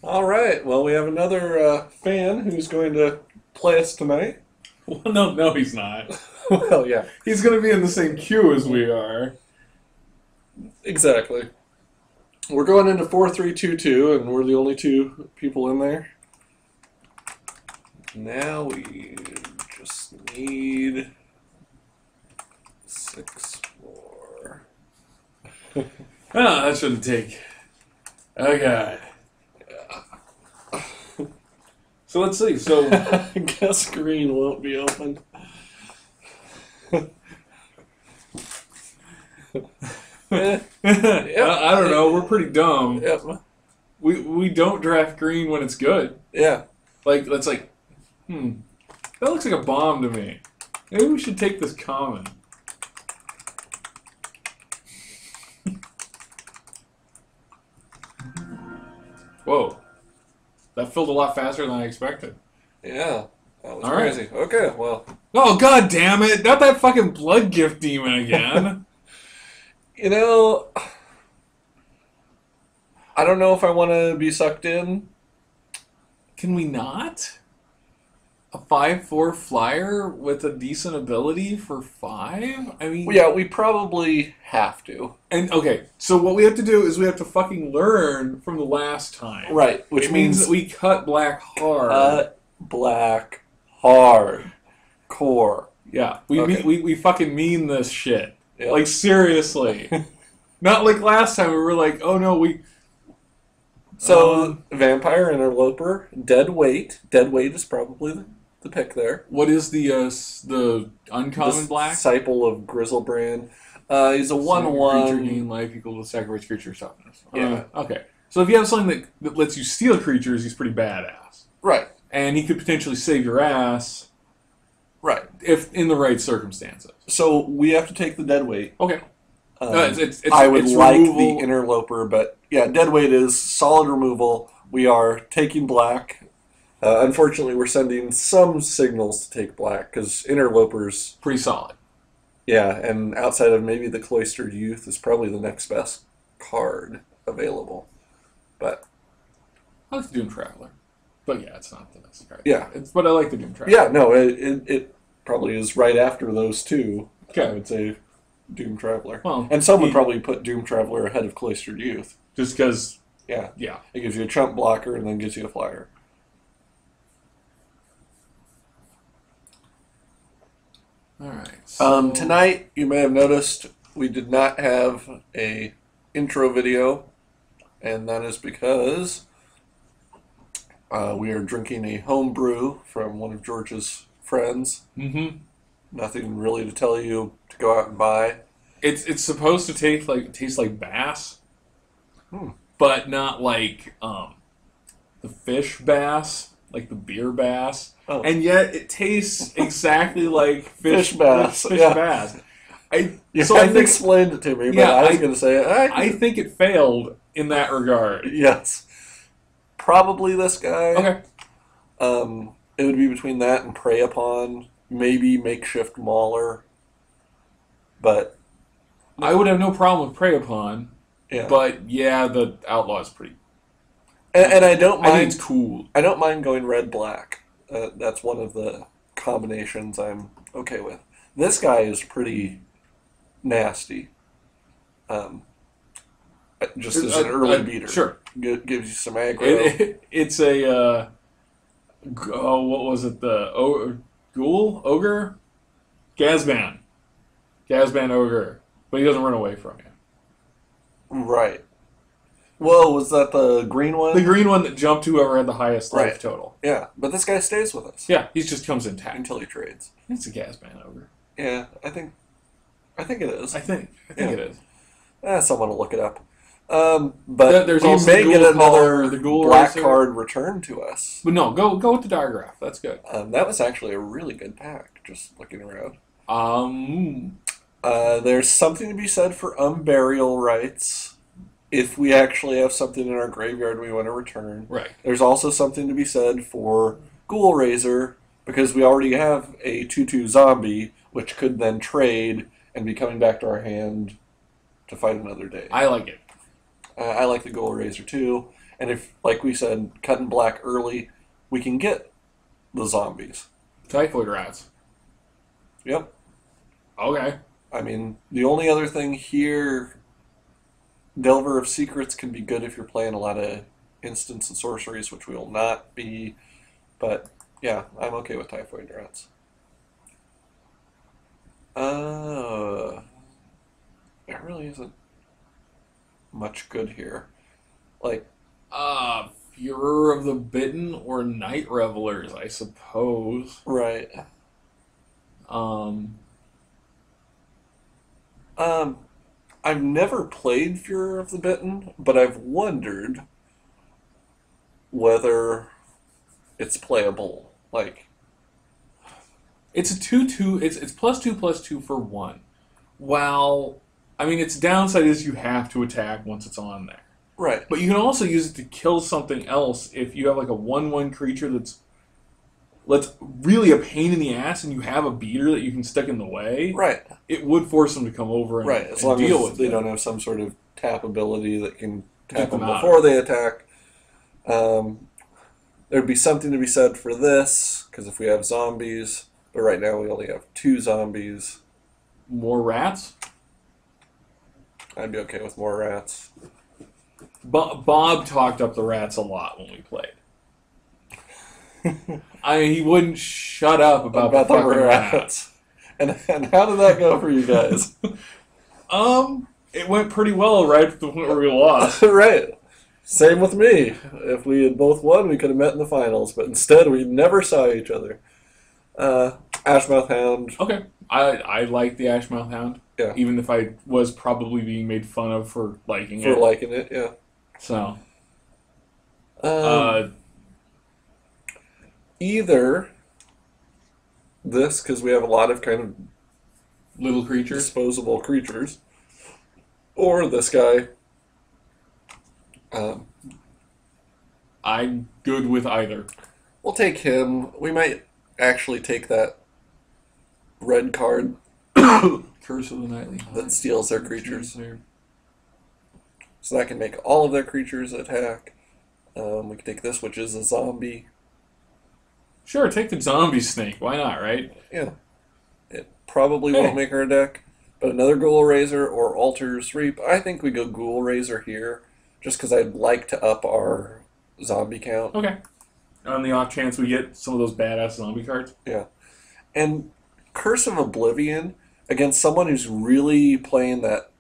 All right. Well, we have another fan who's going to play us tonight. Well, no, he's not. Well, yeah, He's going to be in the same queue as we are. exactly. We're going into 4-3-2-2, and we're the only two people in there. Now we just need 6-4. Ah, that shouldn't take. Oh, God. So let's see. So, I guess green won't be open. I don't know. We're pretty dumb. Yep. We don't draft green when it's good. Yeah. Like, that's like, that looks like a bomb to me. Maybe we should take this common. Whoa. That filled a lot faster than I expected. Yeah. That was All right. crazy. Okay, well. Oh, God damn it. Not that fucking blood gift demon again. You know, I don't know if I want to be sucked in. Can we not? A 5/4 flyer with a decent ability for 5? I mean... Well, yeah, we probably have to. And, okay, so what we have to do is we have to fucking learn from the last time. Right, which It means that means we cut black hard. black hard core. Yeah, we Okay. we fucking mean this shit. Yep. Like, seriously. Not like last time we were like, oh no, we... So, vampire, interloper, dead weight. Dead weight is probably the pick there. What is the uncommon The black? Disciple of Grizzlebrand. He's a Creature 1/1. gain life equal to sacrifice creature toughness. Yeah. Okay. So if you have something that lets you steal creatures, he's pretty badass. Right, And he could potentially save your ass right. if in the right circumstances. So, we have to take the dead weight. Okay. I would like removal. the interloper, but yeah, dead weight is solid removal. We are taking black. Unfortunately, we're sending some signals to take black because interlopers, Pretty solid. yeah, and outside of maybe the cloistered youth is probably the next best card available. But I like the Doom Traveler. But yeah, it's not the best card. yeah, But I like the Doom Traveler. yeah, no, it probably is right after those two. Okay. I would say Doom Traveler. Well, And some would probably put Doom Traveler ahead of cloistered youth. just because, Yeah, yeah. it gives you a chump blocker and then gives you a flyer. All right. So, Tonight, you may have noticed we did not have a intro video, and that is because we are drinking a home brew from one of George's friends. Mm-hmm. Nothing really to tell you to go out and buy. It's supposed to taste like bass, Hmm. but not like the fish bass, like the beer bass. Oh. And yet it tastes exactly like Fish bass, Fish yeah. bass. You So I hadn't think explained it to me, but Yeah, I was I- going to say it. I think it failed in that regard. Yes. Probably this guy. Okay. It would be between that and Prey Upon, maybe Makeshift Mauler. But, I would have no problem with Prey Upon, yeah. but yeah, the Outlaw is pretty. And I don't I think mind. it's cool. I don't mind going red-black. That's one of the combinations I'm okay with. This guy is pretty nasty. Just as an early beater. Sure. Gives you some aggro. It's a what was it? The ghoul ogre, Gazban ogre, but he doesn't run away from you. Right. Whoa, was that the green one? The green one that jumped whoever had the highest life Right. total. Yeah, but this guy stays with us Yeah, he just comes intact. until he trades. It's a Gazban ogre. Yeah, I think it is. I think Yeah. it is. Someone will look it up. But There's we also may the get Ghoul another Caller, the Ghoul black Racer. card returned to us. But no, go with the diagraph. That's good. That was actually a really good pack, just looking around. Um, There's something to be said for unburial rights. If we actually have something in our graveyard we want to return. right. There's also something to be said for Ghoul Raiser, because we already have a 2/2 zombie, which could then trade and be coming back to our hand to fight another day. I like it. I like the Ghoul Raiser too. And if, like we said, cutting black early, we can get the zombies. Typhoid rats. Yep. Okay. I mean, the only other thing here, Delver of Secrets can be good if you're playing a lot of instants and sorceries, which we will not be. But yeah, I'm okay with Typhoid rats. There really isn't much good here. Like, Furor of the Bitten or Night Revelers, I suppose. right. Um, I've never played Furor of the Bitten, but I've wondered whether it's playable. Like, it's a 2/2. It's +2/+2 for 1. While, I mean, its downside is you have to attack once it's on there. right, But you can also use it to kill something else if you have like a 1/1 creature that's really a pain in the ass and you have a beater that you can stick in the way. right, It would force them to come over and, right. As and long deal as with they it. don't have some sort of tap ability that can Get tap them them out. before they attack. There'd be something to be said for this, because if we have zombies, but right now we only have 2 zombies, More rats? I'd be okay with more rats. Bob talked up the rats a lot when we played. I mean, he wouldn't shut up about the fucking rats. And how did that go for you guys? It went pretty well right at the point where we lost. Right. Same with me. If we had both won, we could have met in the finals, but instead we never saw each other. Ashmouth Hound. Okay. I like the Ashmouth Hound. Yeah. Even if I was probably being made fun of for liking it. For liking it, yeah. So. Either this, because we have a lot of kind of Little creatures. disposable creatures, or this guy. I'm good with either. We'll take him. We might actually take that red card Curse of the Nightly Hunt. that steals their creatures. So that can make all of their creatures attack. We can take this, which is a zombie. Sure, take the zombie snake. Why not, right? Yeah. It probably won't make our deck. But another Ghoul Raiser or Altar's Reap. I think we go Ghoul Raiser here, just because I'd like to up our zombie count. Okay. On the off chance we get some of those badass zombie cards. Yeah. And Curse of Oblivion, against someone who's really playing that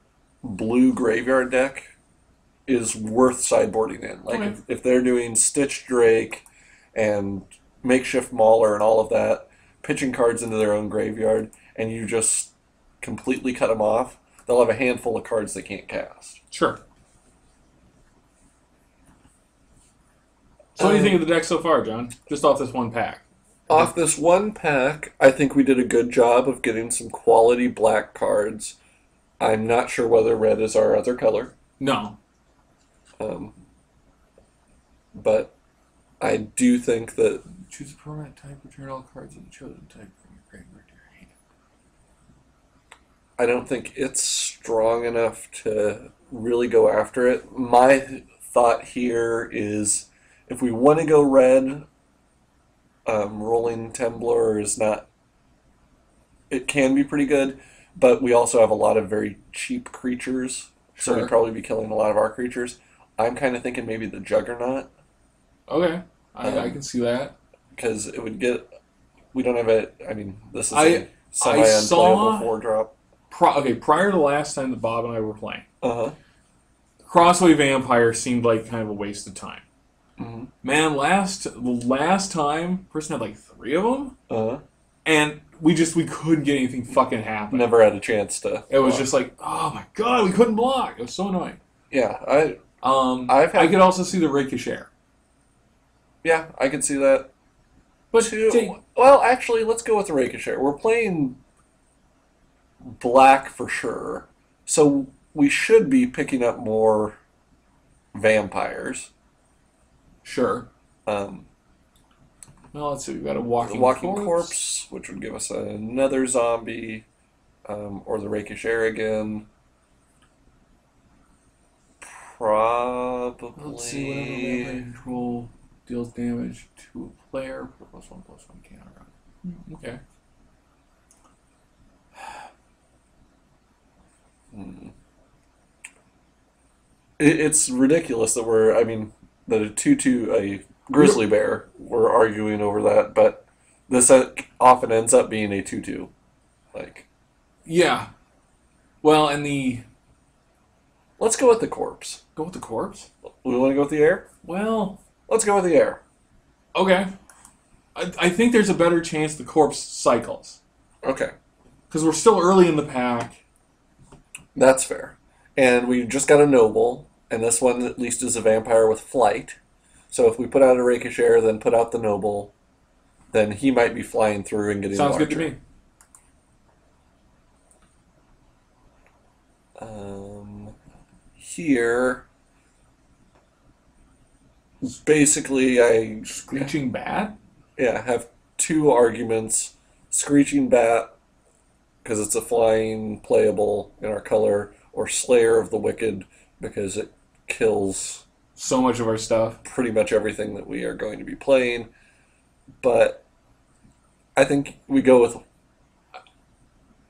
blue graveyard deck, is worth sideboarding in. Like, Okay. if they're doing Stitch Drake and Makeshift Mauler and all of that, pitching cards into their own graveyard, and you just completely cut them off, they'll have a handful of cards they can't cast. Sure. So what do you think of the deck so far, John? Just off this one pack. Off this one pack, I think we did a good job of getting some quality black cards. I'm not sure whether red is our other color. No. But I do think that Choose a permanent type, return all cards of the chosen type from your graveyard to your hand. I don't think it's strong enough to really go after it. My thought here is if we want to go red, Rolling Temblor is not... It can be pretty good, but we also have a lot of very cheap creatures, so Sure. we'd probably be killing a lot of our creatures. I'm kind of thinking maybe the Juggernaut, Okay. I can see that. because it would get... We don't have a... I mean, this is I a semi-unplayable saw- 4-drop. Prior to the last time that Bob and I were playing, Uh-huh. Crossway Vampire seemed like kind of a waste of time. Mm-hmm. Man, the last time, person had like 3 of them, Uh-huh. and we couldn't get anything fucking happen. Never had a chance to... It was just like, oh my god, we couldn't block. It was so annoying. Yeah, I could also see the Ricochet. Yeah, I can see that. But take- Well, actually, let's go with the Ricochet. We're playing black for sure, so we should be picking up more vampires. sure. Um, Well, let's see. We've got a the Walking, Walking Corpse. Corpse, which would give us another zombie, or the Ricochet again. probably. Let's see, whatever melee control deals damage to a player, +1/+1 counter. Okay. It's ridiculous that that a 2/2, a grizzly bear, we're arguing over that, but this often ends up being a 2/2. Like, Yeah. Well, let's go with the corpse. go with the corpse? We want to go with the air? Well, Let's go with the air. okay. I think there's a better chance the corpse cycles. Okay, Because we're still early in the pack. that's fair. And we just got a noble, and this one at least is a vampire with flight. So if we put out a rakish air, then put out the noble, then he might be flying through and getting Sounds larger. good to me. Here, basically, I Screeching bat? have two arguments. Screeching Bat, because it's a flying playable in our color, or Slayer of the Wicked, because it kills So much of our stuff. pretty much everything that we are going to be playing. But I think we go with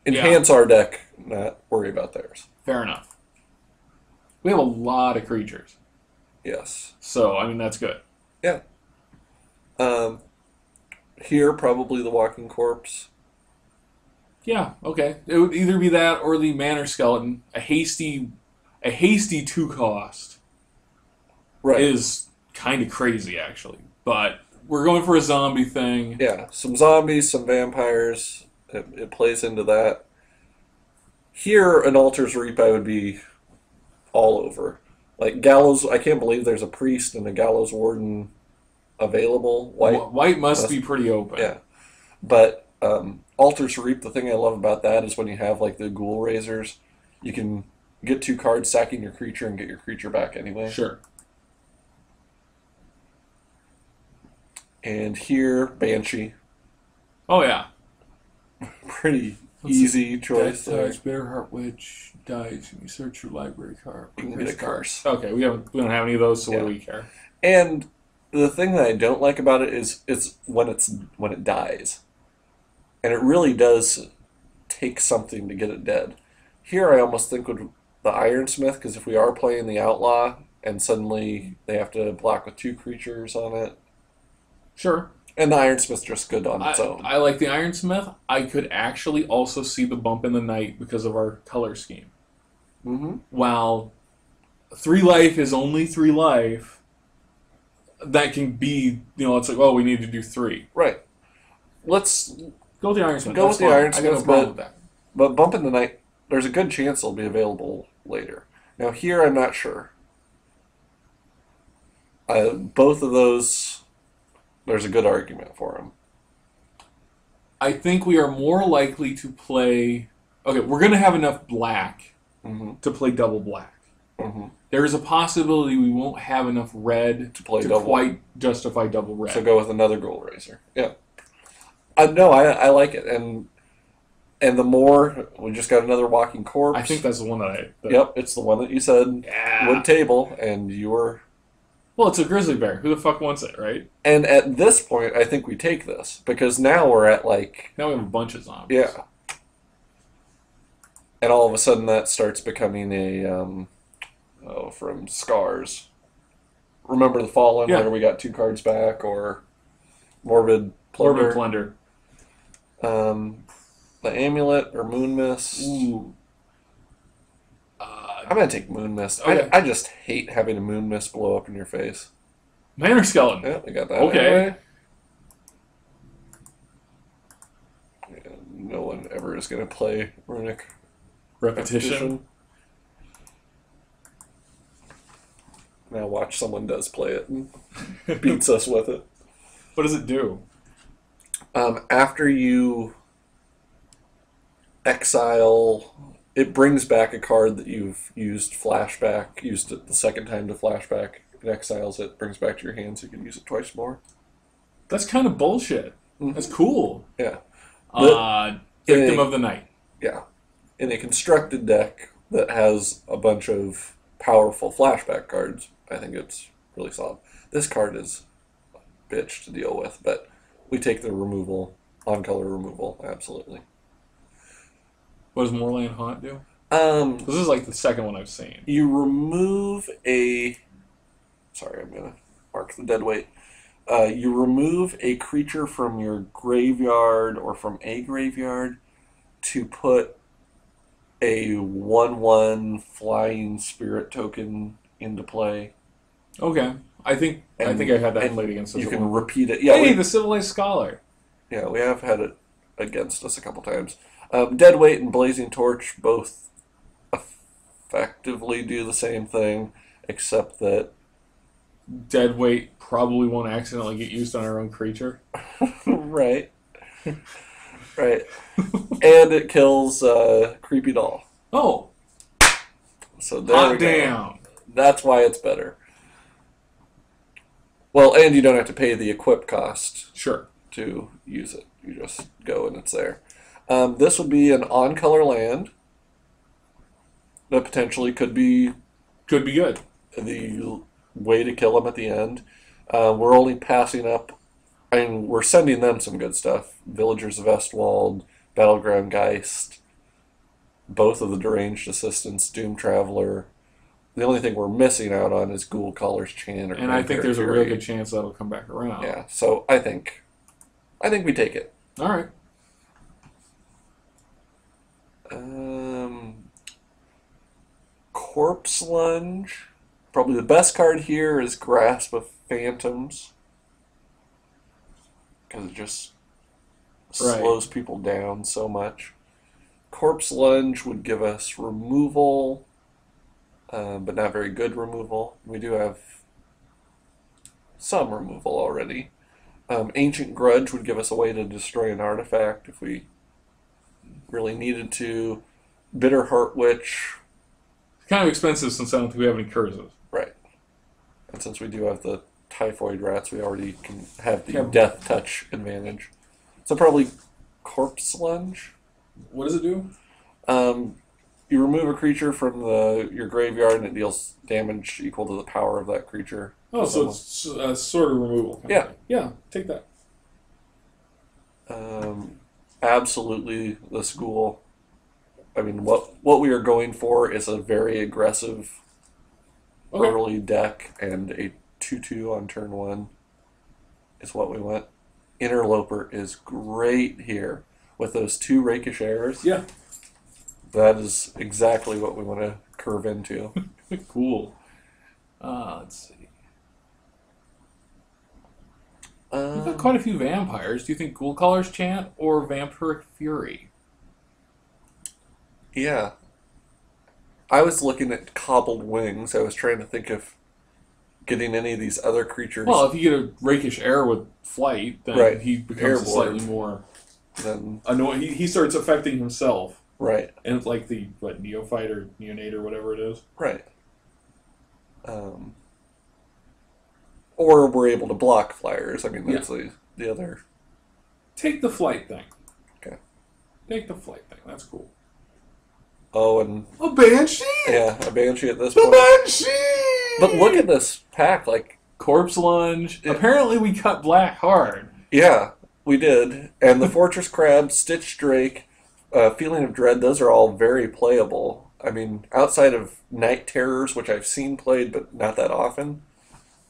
enhance our deck, not worry about theirs. Fair enough. We have a lot of creatures. Yes. So, I mean, that's good. Yeah. Here, probably the Walking Corpse. Yeah, okay. It would either be that or the Manor Skeleton. A hasty 2-cost Right. is kind of crazy, actually. But we're going for a zombie thing. Yeah, some zombies, some vampires. It plays into that. Here, an Altar's Reap I would be all over. Like Gallows, I can't believe there's a priest and a Gallows Warden available. White must be pretty open. Yeah. But Altar's Reap, the thing I love about that is when you have like the Ghoul Raisers, you can get 2 cards, sacking your creature, and get your creature back anyway. Sure. And here, Banshee. Oh, yeah. Pretty easy choice there. Bitterheart Witch dies, and you search your library card. You can get a curse. Okay, we don't have any of those, so what do we care? And the thing that I don't like about it is it's when it dies. And it really does take something to get it dead. Here I almost think with the Ironsmith, because if we are playing the Outlaw and suddenly they have to block with 2 creatures on it. Sure. And the Ironsmith's just good on its own. I like the Ironsmith. I could actually also see the bump in the night because of our color scheme. Mm-hmm. While 3 life is only 3 life, that can be, it's like, oh, we need to do 3. Right. Let's go with the Ironsmith. Go with the Ironsmith, I got no problem with that. But Bump in the Night, there's a good chance it'll be available later. Now here, I'm not sure. Both of those, there's a good argument for them. I think we are more likely to play... Okay, we're going to have enough black to play double black. Mm-hmm. There is a possibility we won't have enough red to play to double. Quite justify double red. So go with another Ghoul Raiser. Yeah. No, I like it. And the more, we just got another Walking Corpse. I think that's the one that Yep, it's the one that you said would table, and you were... Well, it's a grizzly bear. Who the fuck wants it, right? And at this point, I think we take this, because now we're at like... Now we have a bunch of zombies. Yeah. And all of a sudden that starts becoming a, from Scars. Remember the Fallen, where we got 2 cards back, or Morbid Plunder. Morbid Plunder. The Amulet, or Moon Mist. Ooh. I'm going to take Moon Mist. Okay. I just hate having a Moon Mist blow up in your face. Manor Skeleton. Yeah, we got that. Okay. Anyway. Yeah, no one ever is going to play Runic Repetition. Now watch someone does play it and beats us with it. What does it do? After you exile, it brings back a card that you've used it the second time to flashback. It exiles it, brings back to your hand so you can use it twice more. That's kind of bullshit. Mm-hmm. That's cool. Yeah. Victim of the Night. Yeah. In a constructed deck that has a bunch of powerful flashback cards, I think it's really solid. This card is a bitch to deal with, but we take the removal, on-color removal, absolutely. What does Moorland Haunt do? This is like the second one I've seen. You remove a... Sorry, I'm going to mark the dead weight. You remove a creature from your graveyard or from a graveyard to put a 1/1 flying spirit token into play. Okay. I think I had that played against us. You can repeat it. Yeah, hey, the Civilized Scholar. Yeah, we have had it against us a couple times. Deadweight and Blazing Torch both effectively do the same thing, except that Deadweight probably won't accidentally get used on our own creature. right. Right. And it kills Creepy Doll. Oh. So there we go. Damn. That's why it's better. Well, and you don't have to pay the equip cost Sure. to use it. You just go and it's there. This would be an on-color land that potentially could be good. The way to kill them at the end. We're only passing up. I mean, we're sending them some good stuff. Villagers of Estwald, Battleground Geist, both of the Deranged Assistants, Doom Traveler. The only thing we're missing out on is Ghoul Caller's Chant. And I think there's a real good chance that'll come back around. Yeah, so I think we take it. All right. Corpse Lunge. Probably the best card here is Grasp of Phantoms. Because it just slows people down so much. Corpse Lunge would give us removal, but not very good removal. We do have some removal already. Ancient Grudge would give us a way to destroy an artifact if we really needed to. Bitter Heart Witch. It's kind of expensive since I don't think we have any curses. Right. And since we do have the Typhoid Rats, we already can have the Death Touch advantage. So probably Corpse Lunge. What does it do? You remove a creature from your graveyard and it deals damage equal to the power of that creature. Oh, so it's a sort of removal. Yeah. Yeah, take that. Absolutely the school. I mean, what we are going for is a very aggressive early deck, and a 2/2 on turn 1 is what we want. Interloper is great here with those 2 Rakish Airs. Yeah. That is exactly what we want to curve into. Cool. Let's see. We've got quite a few vampires. Do you think Ghoul Caller's Chant or Vampiric Fury? Yeah. I was looking at Cobbled Wings. I was trying to think of getting any of these other creatures. Well, if you get a Rakish Air with Flight, then he becomes slightly more annoying. He starts affecting himself. Right. And it's like the, Neophyte or Neonate or whatever it is. Right. Or we're able to block flyers. I mean, that's the other... Take the Flight thing. Okay. Take the Flight thing. That's cool. Oh, and... A Banshee? Yeah, a Banshee at this point. Banshee! But look at this pack, Corpse Lunge. Apparently we cut black hard. Yeah, we did. And the Fortress Crab, Stitch Drake, Feeling of Dread, those are all very playable. I mean, outside of Night Terrors, which I've seen played, but not that often,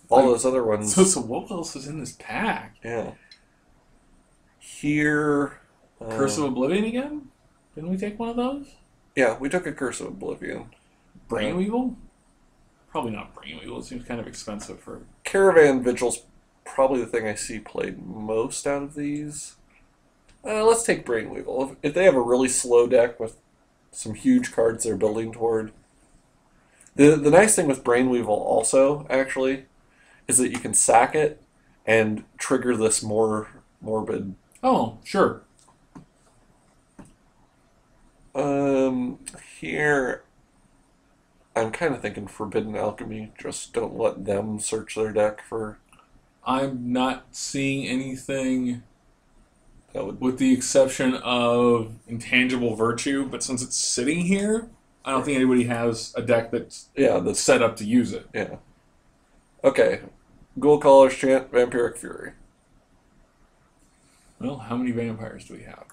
all those other ones... So what else is in this pack? Yeah. Here... Curse of Oblivion again? Didn't we take one of those? Yeah, we took a Curse of Oblivion. Brainweevil? Probably not Brainweevil. It seems kind of expensive for... Caravan Vigil's probably the thing I see played most out of these. Let's take Brainweevil. If they have a really slow deck with some huge cards they're building toward... The nice thing with Brainweevil also, actually, is that you can sack it and trigger this more morbid... Oh, sure. Here, I'm kind of thinking Forbidden Alchemy. Just don't let them search their deck for... I'm not seeing anything with the exception of Intangible Virtue, but since it's sitting here, I don't think anybody has a deck that's that's set up to use it. yeah. Okay, Ghoul Caller's Chant, Vampiric Fury. Well, how many vampires do we have?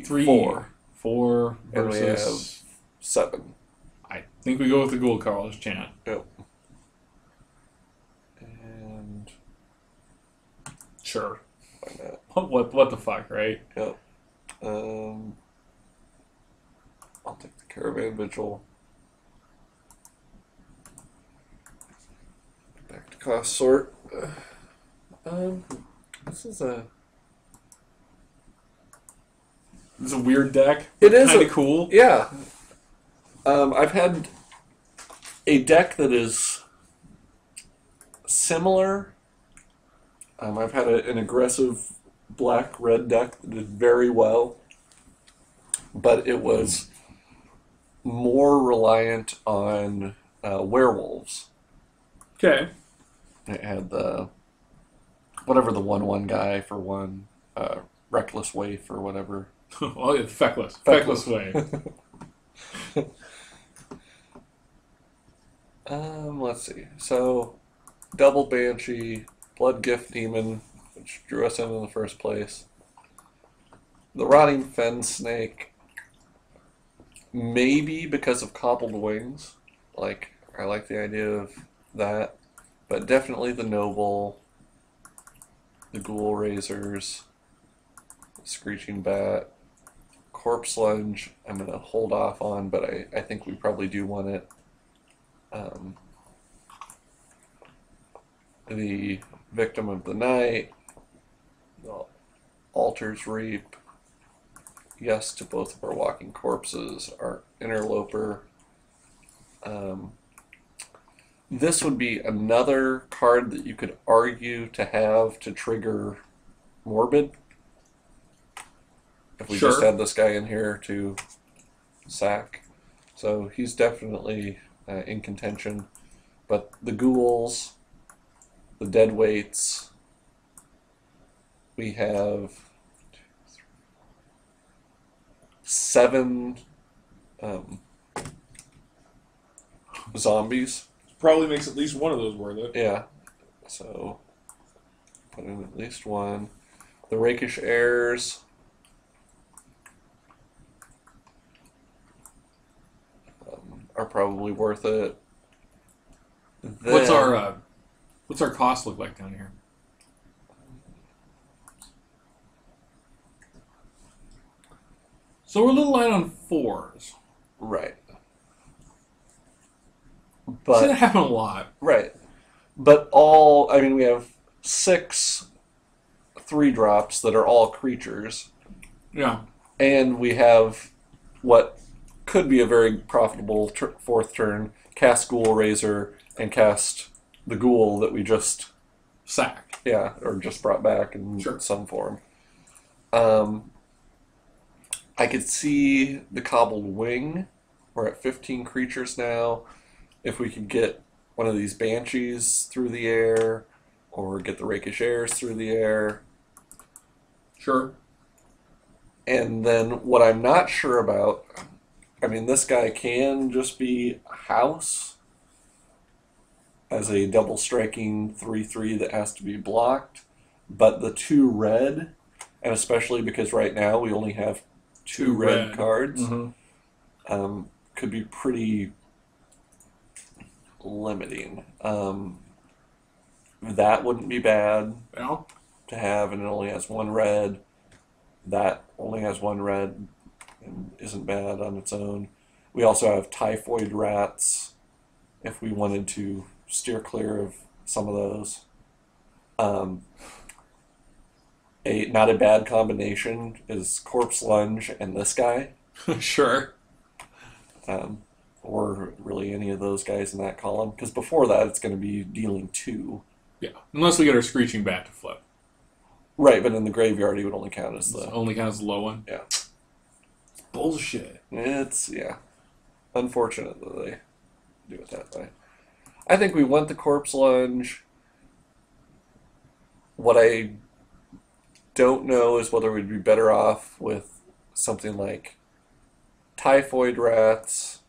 3, 4. 4 And we have versus... 7. I think we go with the Ghoul Caller's Chant. Yep. And Sure. why not? What the fuck, right? Yep. I'll take the Caravan Vigil. Back to cost sort. This is a... It's a weird deck. It is kind of cool. Yeah. I've had a deck that is similar. I've had an aggressive black-red deck that did very well, but it was more reliant on werewolves. Okay. It had the whatever the 1/1 guy for one, Reckless Waif or whatever. Oh, yeah, Feckless Way. Let's see. So, double Banshee, Blood Gift Demon, which drew us in the first place. The Rotting Fen Snake, maybe because of Cobbled Wings. Like, I like the idea of that. But definitely the Noble, the Ghoul Razors, the Screeching Bat, Corpse Lunge, I'm going to hold off on, but I think we probably do want it. The Victim of the Night, the Altar's Reap, yes to both of our Walking Corpses, our Interloper. This would be another card that you could argue to have to trigger Morbid. If we Sure. just had this guy in here to sack. So he's definitely in contention. But the ghouls, the deadweights, we have 7 zombies. Probably makes at least one of those worth it. Yeah. So put in at least one. The Rakish Heirs. Are probably worth it. Then, What's our cost look like down here? So we're a little light on 4s. right? See, But that happen a lot. right, but we have 6 3-drops that are all creatures, Yeah. and we have what could be a very profitable 4th turn: cast Ghoul Razor and cast the Ghoul that we just Sack. or just brought back in Sure. some form. I could see the Cobbled Wing. We're at 15 creatures now. If we could get one of these Banshees through the air, or get the Rakish Heirs through the air. Sure. And then what I'm not sure about, this guy can just be a house as a double striking 3/3 that has to be blocked, but the 2 red, and especially because right now we only have 2 red cards, could be pretty limiting. That wouldn't be bad Yeah. to have, and it only has 1 red. That only has 1 red and isn't bad on its own. We also have Typhoid Rats if we wanted to steer clear of some of those. Not a bad combination is Corpse Lunge and this guy. Sure. Or really any of those guys in that column. Because before that, it's going to be dealing 2. Yeah. Unless we get our Screeching Bat to flip. Right, but in the graveyard, he would only count as the... Only counts the low one. Yeah. Bullshit. It's, unfortunate that they do it that way. I think we want the Corpse Lunge. What I don't know is whether we'd be better off with something like typhoid rats,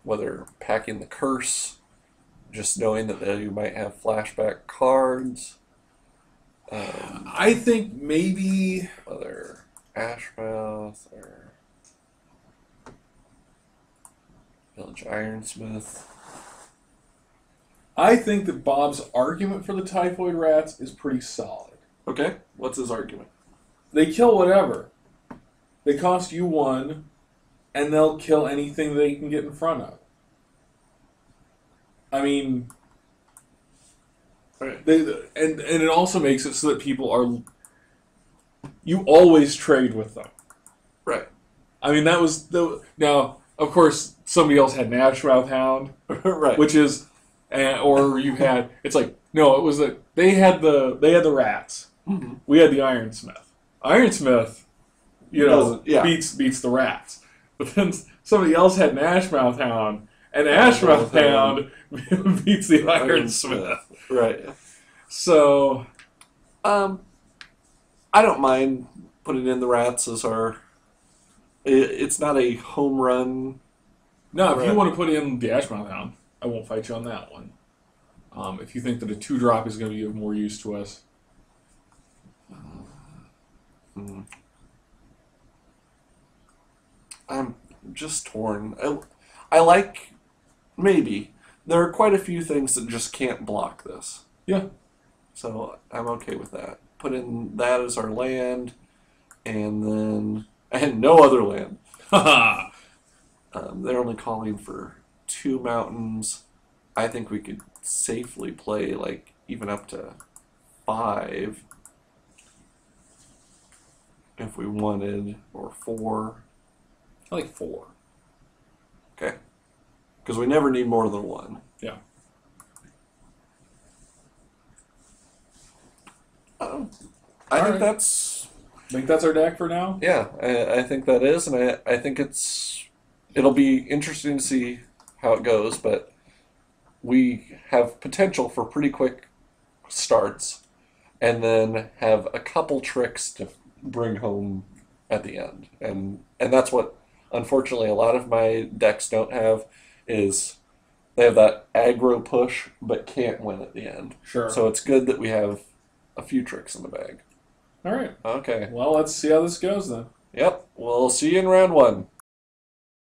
whether packing the curse, just knowing that you might have flashback cards, I think maybe whether Ashmouth or Village Ironsmith. I think that Bob's argument for the typhoid rats is pretty solid. Okay, what's his argument? They kill whatever. They cost you 1, and they'll kill anything they can get in front of. I mean, Right. and it also makes it so that people are. You always trade with them. Right. I mean, that was the now. Of course, somebody else had an Ashmouth Hound, Right. which is, or you had. It's like no, it was that they had the rats. Mm-hmm. We had the Ironsmith. Ironsmith, Yeah. beats the rats. But then somebody else had an Ashmouth Hound, and Ashmouth Hound beats the Ironsmith. Right. So, I don't mind putting in the rats as our. It's not a home run. no, if Right. you want to put in the Ashmouth Hound, I won't fight you on that one. If you think that a 2-drop is going to be of more use to us. I'm just torn. I like maybe there are quite a few things that just can't block this, Yeah. so I'm okay with that. Put in that as our land, and no other land. Haha. They're only calling for 2 mountains. I think we could safely play like even up to 5 if we wanted, or 4. I like 4. Okay, because we never need more than 1. Yeah. I All think right. that's Think that's our deck for now? yeah. I think that is, and I think it'll be interesting to see how it goes. But we have potential for pretty quick starts, and then have a couple tricks to bring home at the end, and that's what unfortunately a lot of my decks don't have is they have that aggro push but can't win at the end. Sure. So it's good that we have a few tricks in the bag. All right. Okay. Well, let's see how this goes then. Yep. We'll see you in round 1.